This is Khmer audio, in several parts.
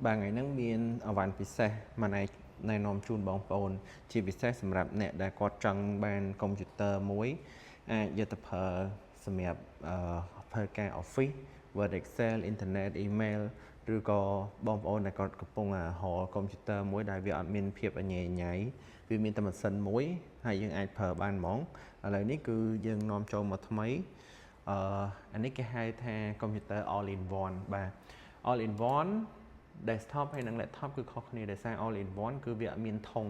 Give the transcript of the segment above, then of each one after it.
Ba ngày nắng miên ở vạn pizza mà này nôm chun bóng phồn chỉ pizza sầm rạp nè đã có trăng bàn computer muối giờ tập sầm rạp phơi ca office Word Excel Internet email ឬក៏បងប្អូនដែលគាត់កំពុងហៅកុំព្យូទ័រមួយដែលវាអត់មានភាពញ៉ៃញ៉ៃវាមានតែម៉ាស៊ីនមួយហើយយើងអាចប្រើបានហ្មងឥឡូវនេះគឺយើងនាំចូលមកថ្មីអានេះគេហៅថាកុំព្យូទ័រ all in one បាទ all in one desktop ហើយនិង laptop គឺខុសគ្នាដោយសារ all in one គឺវាអត់មានធុង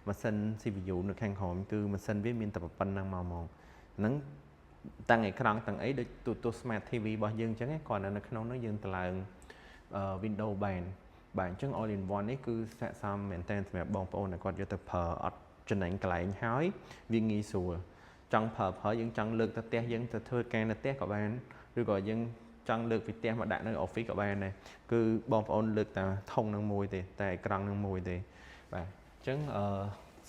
ម៉ាស៊ីន CPU នៅខាងក្រោមគឺម៉ាស៊ីនវាមានតែប៉ុណ្្នឹងមកហ្នឹងទាំងអេក្រង់ទាំងអីដូចទូ Smart TV របស់យើងអញ្ចឹងគាត់នៅក្នុងនោះយើងតម្លើងWindows បាទអញ្ចឹង all in one នេះគឺស័ក្តិសមមែនទែនសម្រាប់បងប្អូនដែលគាត់យកទៅប្រើអត់ចំណេញកន្លែងហើយវាងាយស្រួលចង់ប្រើយើងចង់លើកទៅផ្ទះយើងទៅធ្វើការនៅផ្ទះក៏បានឬក៏យើងចង់លើកពីផ្ទះមកដាក់នៅ office ក៏បានដែរគឺបងប្អូនលើកតែធុងនឹងមួយទេតែអេក្រង់នឹងមួយទេបាទអញ្ចឹង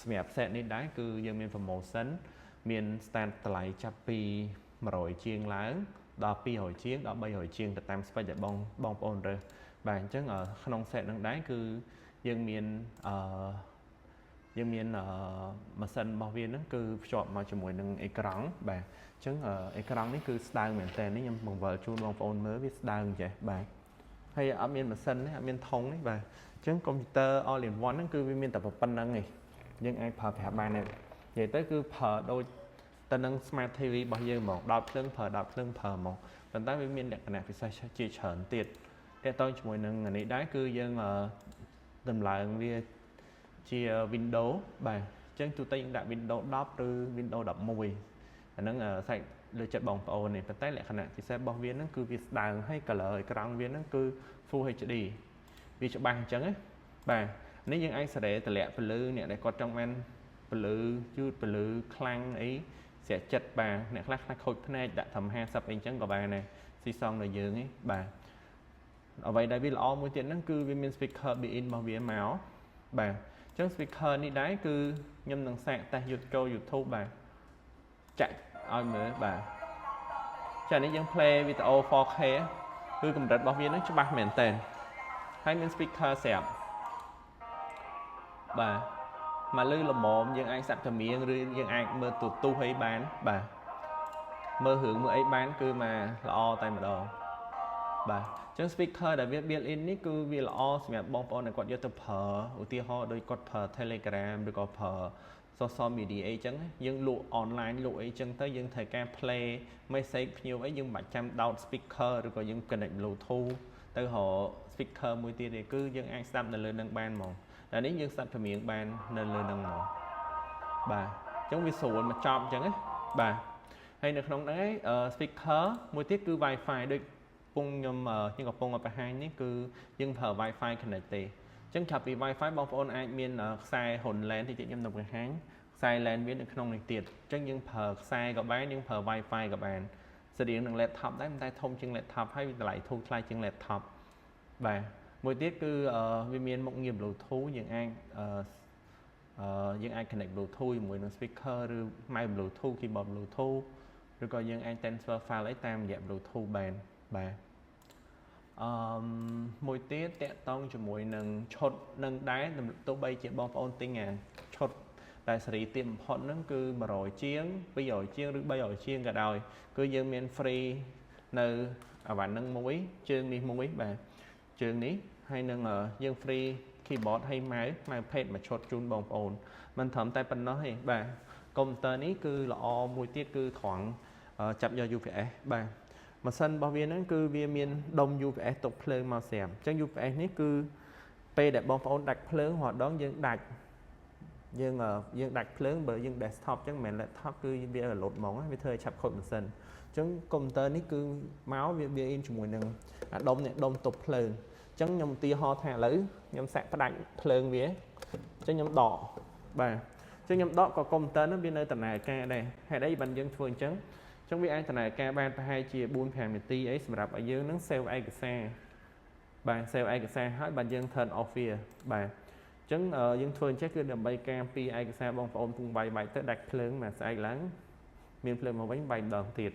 សម្រាប់ set នេះដែរគឺយើងមាន promotion មាន stand តម្លៃចាប់ពី100ជាងឡើងដល់200ជាងដល់300ជាងទៅតាម spec ដែលបងប្អូនរើសបាទអញ្ចឹងក្នុង set នឹងដែរគឺយើងមានម៉ាស៊ីនរបស់វាហ្នឹងគឺភ្ជាប់មកជាមួយនឹងអេក្រង់បាទអញ្ចឹងអេក្រង់នេះគឺស្ដើងមែនតើនេះខ្ញុំបង្វិលជូនបងប្អូនមើលវាស្ដើងចេះបាទហើយអត់មានម៉ាស៊ីនទេអត់មានធុងទេបាទអញ្ចឹងកុំព្យូទ័រ all in one ហ្នឹងគឺវាមានតែប៉ុណ្្នឹងឯងយើងអាចប្រើប្រាស់បានទេនិយាយទៅគឺប្រើដូចទៅនឹង Smart TV របស់យើងហ្មង10ភ្លើងប្រើ10ភ្លើងប្រើហ្មងប៉ុន្តែវាមានលក្ខណៈពិសេសជាច្រើនទៀតតែតើជាមួយនឹងនេះដែរគឺយើងតម្លើងវាជា Windows បាទអញ្ចឹងទូទៅយើងដាក់ Windows 10 ឬ Windows 11អាហ្នឹងសាច់លើចិត្តបងប្អូននេះប៉ុន្តែលក្ខណៈពិសេសរបស់វាហ្នឹងគឺវាស្ដើងហើយ color អេក្រង់វាហ្នឹងគឺ Full HD វាច្បាស់អញ្ចឹងណាបាទនេះយើងអាចសេរីតម្លាក់ពលឺអ្នកដែលគាត់ចង់បានពលឺយឺតពលឺខ្លាំងអីស្រាក់ចិត្តបាទអ្នកខ្លះខូចភ្នែកដាក់ត្រឹម50អីអញ្ចឹងក៏បានដែរស៊ីសងដល់យើងនេះបាទអ្វីដែលវាល្អមួយទៀតហ្នឹងគឺវាមាន speaker built-in របស់វាមកបាទអញ្ចឹង speaker នេះដែរគឺខ្ញុំនឹងសាកតេស្តចូល YouTube បាទចាក់ឲ្យមើលបាទចានេះយើង play វីដេអូ 4K គឺកម្រិតរបស់វាហ្នឹងច្បាស់មែនតើហើយមាន speaker ស្រាប់បាទមកលើល្មមយើងអាចសាប់ចម្រៀងឬយើងអាចមើលទូទុះអីបានបាទមើលរឿងមើលអីបានគឺមកល្អតែម្ដងបាទអញ្ចឹង speaker ដែលវា built in នេះគឺវាល្អសម្រាប់បងប្អូនដែលគាត់យកទៅប្រើឧទាហរណ៍ដូចគាត់ប្រើ Telegram ឬក៏ប្រើ social media អីចឹងយើងលក់ online លក់អីចឹងទៅយើងត្រូវការ play message ភ្ញៀវអីយើងមិនបាច់ចាំដោត speaker ឬក៏យើង connect Bluetooth ទៅរក speaker មួយទៀតទេគឺយើងអាចស្ដាប់នៅលើនឹងបានហ្មងតែនេះយើងស្ដាប់ចម្រៀងបាននៅលើនឹងហ្មងបាទអញ្ចឹងវាស្រួលមកចប់អញ្ចឹងណាបាទហើយនៅក្នុងហ្នឹងឯង speaker មួយទៀតគឺ Wi-Fi ដូចខ្ញុំកំពុងបង្ហាញនេះគឺយើងប្រើ Wi-Fi connect ទេអញ្ចឹងចាប់ពី Wi-Fi បងប្អូនអាចមានខ្សែហ៊ុន LAN តិចខ្ញុំនឹងបង្ហាញខ្សែ LAN វានៅក្នុងនេះទៀតអញ្ចឹងយើងប្រើខ្សែក៏បានយើងប្រើ Wi-Fi ក៏បានស្តៀងនឹង laptop ដែរតែធំជាង laptop ហើយវាតម្លៃធូរថ្លៃជាង laptop បាទមួយទៀតគឺវាមានមុខងារ Bluetooth យើងអាច connect Bluetooth ជាមួយនឹង speaker ឬ mouse Bluetooth keyboard Bluetooth ឬក៏យើងអាច transfer file អីតាមរយៈ Bluetooth បានបាទមួយទៀតតាក់ទងជាមួយនឹងឈុតនឹងដែរទោះបីជាបងប្អូនទិញឈុតតែសេរីទាបបំផុតហ្នឹងគឺ100ជាង200ជាងឬ300ជាងក៏ដោយគឺយើងមាន free នៅអាវ៉ាន់ហ្នឹងមួយជើងនេះមួយបាទជើងនេះហើយនឹងយើង free keyboard ហើយ mouse pad មួយឈុតជូនបងប្អូនមិនត្រឹមតែប៉ុណ្ណោះទេបាទកុំព្យូទ័រនេះគឺល្អមួយទៀតគឺត្រង់ចាប់យក UPS បាទម៉ាស៊ីនរបស់វាហ្នឹងគឺវាមានដុំ UPS ទុកភ្លើងមកស្រាប់អញ្ចឹង UPS នេះគឺពេលដែលបងប្អូនដាច់ភ្លើងរាល់ដងយើងដាច់ភ្លើងបើយើង desktop អញ្ចឹងមិនមែន laptop គឺវារលត់ហ្មងវាធ្វើឲ្យឆាប់ខូចម៉ាស៊ីនអញ្ចឹងកុំព្យូទ័រនេះគឺមកវា in ជាមួយនឹងអាដុំនេះដុំទុកភ្លើងអញ្ចឹងខ្ញុំឧទាហរណ៍ថាឥឡូវខ្ញុំសាក់ផ្ដាច់ភ្លើងវាអញ្ចឹងខ្ញុំដកបាទអញ្ចឹងខ្ញុំដកក៏កុំព្យូទ័រនោះវានៅដំណើរការដែរហេតុអីបានយើងធ្វើអញ្ចឹងអញ្ចឹងវាអាចដំណើរការបានប្រហែលជា 4-5 នាទីអីសម្រាប់ឲ្យយើងនឹង save ឯកសារបាទ save ឯកសារហើយបាទយើង turn off វាបាទអញ្ចឹងយើងធ្វើអញ្ចឹងគឺដើម្បីការពារឯកសារបងប្អូនពុំវាយទៅដាច់ភ្លើងមកស្អែកឡើងមានភ្លើងមកវិញវាយម្ដងទៀត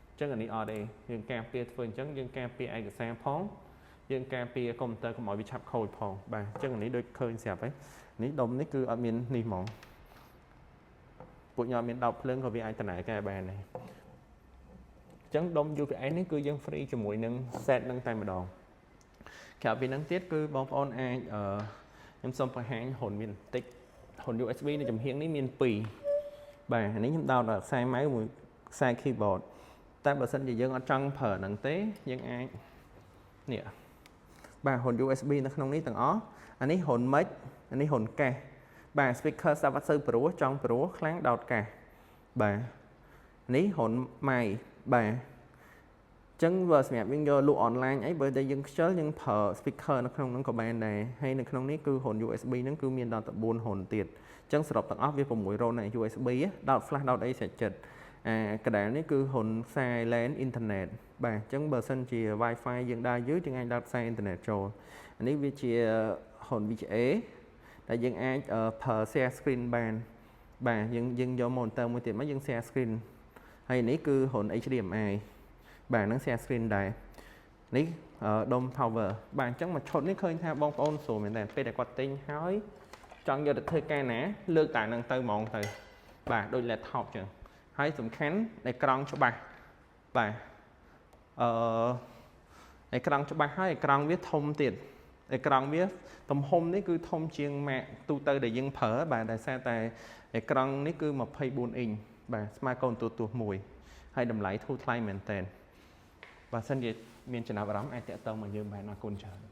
អញ្ចឹងអានេះអត់ទេយើងការពារធ្វើអញ្ចឹងយើងការពារឯកសារផង យើងការពារកុំព្យូទ័រកុំឲ្យវាឆាប់ខូចផងបាទអញ្ចឹងនេះដូចឃើញស្រាប់ហើយនេះដុំនេះគឺអត់មាននេះហ្មងពួកខ្ញុំមានដោតភ្លើងក៏វាអាចតំណែងកែបានដែរអញ្ចឹងដុំ UPS នេះគឺយើង free ជាមួយនឹង set នឹងតែម្ដងក្រៅពីហ្នឹងទៀតគឺបងប្អូនអាចខ្ញុំសូមបង្ហាញហ៊ុនមានបន្តិចហ៊ុន USB នៅចំហៀងនេះមាន2បាទនេះខ្ញុំដោតខ្សែម៉ៅមួយខ្សែ keyboard តែបើសិនជាយើងអត់ចង់ប្រើហ្នឹងទេយើងអាចនេះបាទហ៊ុន USB នៅក្នុងនេះទាំងអស់អានេះហ៊ុន mic អានេះហ៊ុនកេះបាទ speaker ស្ដាប់អត់សូវព្រោះចង់ព្រោះខ្លាំងដោតកេះបាទនេះហ៊ុនម៉ៃបាទចឹងបើសម្រាប់យើងយកលក់អនឡាញអីបើតែយើងខ្ជិលយើងប្រើ speaker នៅក្នុងហ្នឹងក៏បានដែរហើយនៅក្នុងនេះគឺហ៊ុន USB ហ្នឹងគឺមានដល់ទៅ4ហ៊ុនទៀតចឹងសរុបទាំងអស់វា6រ៉ូណា USB ដោត flash ដោតអីស្រេចចិត្តកណ្ដាលនេះគឺហ៊ុនខ្សែ LAN អ៊ីនធឺណិតបាទអញ្ចឹងបើសិនជា Wi-Fi យើងដើរយូរយើងអាចដោតខ្សែអ៊ីនធឺណិតចូលអានេះវាជាហ៊ុន VGA ដែលយើងអាចប្រើ share screen បានបាទយើងយក monitor មួយទៀតមកយើង share screen ហើយនេះគឺហ៊ុន HDMI បាទនឹង share screen ដែរនេះដុំ power បាទអញ្ចឹងមួយឈុតនេះឃើញថាបងប្អូនស្រួលមែនតើពេលដែលគាត់ទិញហើយចង់យកទៅធ្វើការណាលើកតែនឹងទៅហ្មងទៅបាទដូច laptop អញ្ចឹងហើយសំខាន់អេក្រង់ច្បាស់បាទអេក្រង់ច្បាស់ហើយអេក្រង់វាធំទៀតអេក្រង់វាទំហំនេះគឺធំជាង Mac ទូទៅដែលយើងប្រើបាទដោយសារតែអេក្រង់នេះគឺ24អ៊ីងបាទស្មើកូនទូទស្សន៍មួយហើយតម្លៃធូរថ្លៃមែនតើបើសិនជាមានចំណាប់អារម្មណ៍អាចតាក់ទងមកយើងបានអរគុណច្រើន